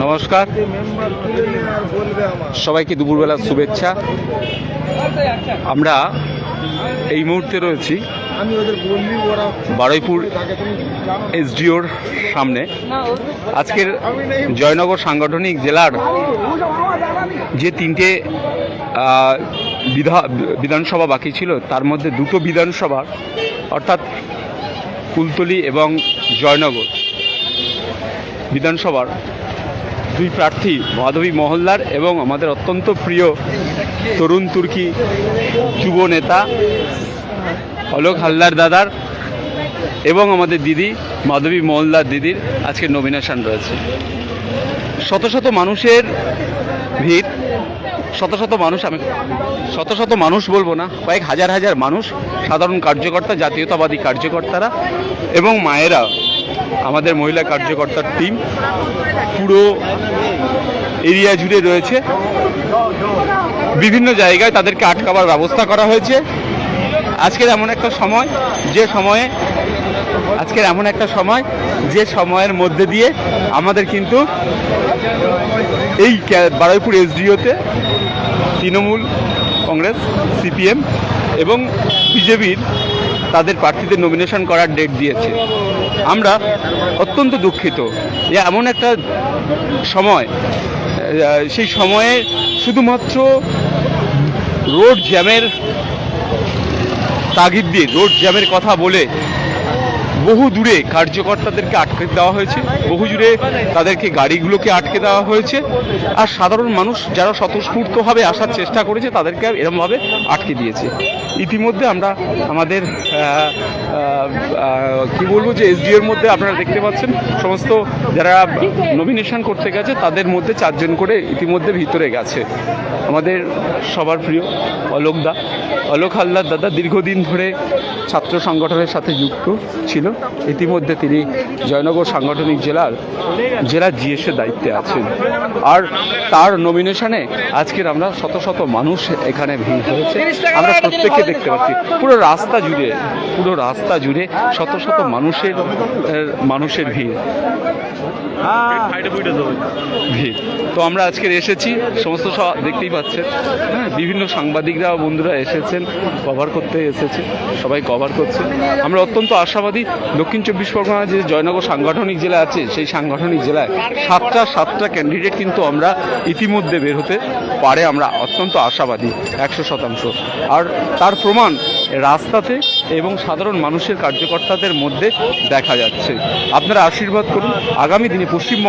নমস্কার, সবাইকে দুপুরবেলার শুভেচ্ছা। আমরা এই মুহূর্তে রয়েছি বারুইপুর এসডিওর সামনে। আজকের জয়নগর সাংগঠনিক জেলার যে তিনটে বিধানসভা বাকি ছিল, তার মধ্যে দুটো বিধানসভা অর্থাৎ কুলতলি এবং জয়নগর বিধানসভার দুই প্রার্থী মাধবী মহল্লার এবং আমাদের অত্যন্ত প্রিয় তরুণ তুর্কি যুব নেতা অলোক হালদার দাদার এবং আমাদের দিদি মাধবী মহল্লার দিদির আজকে নমিনেশন রয়েছে। শত শত মানুষের ভিড়, শত শত মানুষ বলবো না, কয়েক হাজার হাজার মানুষ, সাধারণ কার্যকর্তা, জাতীয়তাবাদী কার্যকর্তারা এবং মায়েরা, আমাদের মহিলা কার্যকর্তার টিম পুরো এরিয়া জুড়ে রয়েছে। বিভিন্ন জায়গায় তাদেরকে আটকাবার ব্যবস্থা করা হয়েছে। আজকের এমন একটা সময় যে সময়ের মধ্যে দিয়ে আমাদের কিন্তু এই বারুইপুর এসডিওতে তৃণমূল কংগ্রেস, সিপিএম এবং বিজেপির তাদের প্রার্থীদের নমিনেশন করার ডেট দিয়েছে। আমরা অত্যন্ত দুঃখিত যে এমন একটা সময়, সেই সময়ে শুধুমাত্র রোড জ্যামের তাগিদ দিয়ে, রোড জ্যামের কথা বলে বহু দূরে কার্যকর্তাদেরকে আটকে দেওয়া হয়েছে, বহু দূরে তাদেরকে গাড়িগুলোকে আটকে দেওয়া হয়েছে। আর সাধারণ মানুষ যারা স্বতঃস্ফূর্তভাবে আসার চেষ্টা করেছে তাদেরকে এরমভাবে আটকে দিয়েছে। ইতিমধ্যে আমরা আমাদের কি বলবো যে এসডিওর মধ্যে আপনারা দেখতে পাচ্ছেন সমস্ত যারা নমিনেশন করতে গেছে তাদের মধ্যে 4 জন করে ইতিমধ্যে ভিতরে গেছে। আমাদের সবার প্রিয় অলোক হালদার দাদা দীর্ঘদিন ধরে ছাত্র সংগঠনের সাথে যুক্ত ছিল। ইতিমধ্যে তিনি জয়নগর সাংগঠনিক জেলার জিএসের দায়িত্বে আছেন। আর তার নমিনেশনে আজকের আমরা শত শত মানুষ এখানে ভিড় হয়েছে। আমরা প্রত্যেককে দেখতে পাচ্ছি পুরো রাস্তা জুড়ে শত শত মানুষের ভিড়। তো আমরা আজকের এসেছি, সমস্ত দেখতেই পাচ্ছেন, বিভিন্ন সাংবাদিকরা বন্ধুরা এসেছেন, কভার করতে এসেছে, সবাই কভার করছে। আমরা অত্যন্ত আশাবাদী। দক্ষিণ 24 পরগনা যে জয়নগর সাংগঠনিক জেলা আছে, সেই সাংগঠনিক জেলায় 7টা ক্যান্ডিডেট কিন্তু আমরা ইতিমধ্যে বের হতে পারে, আমরা অত্যন্ত আশাবাদী 100%। আর তার প্রমাণ রাস্তাতে এবং সাধারণ মানুষের কার্যকর্তাদের মধ্যে দেখা যাচ্ছে। আপনারা আশীর্বাদ করুন। আগামী দিনে পশ্চিমবঙ্গ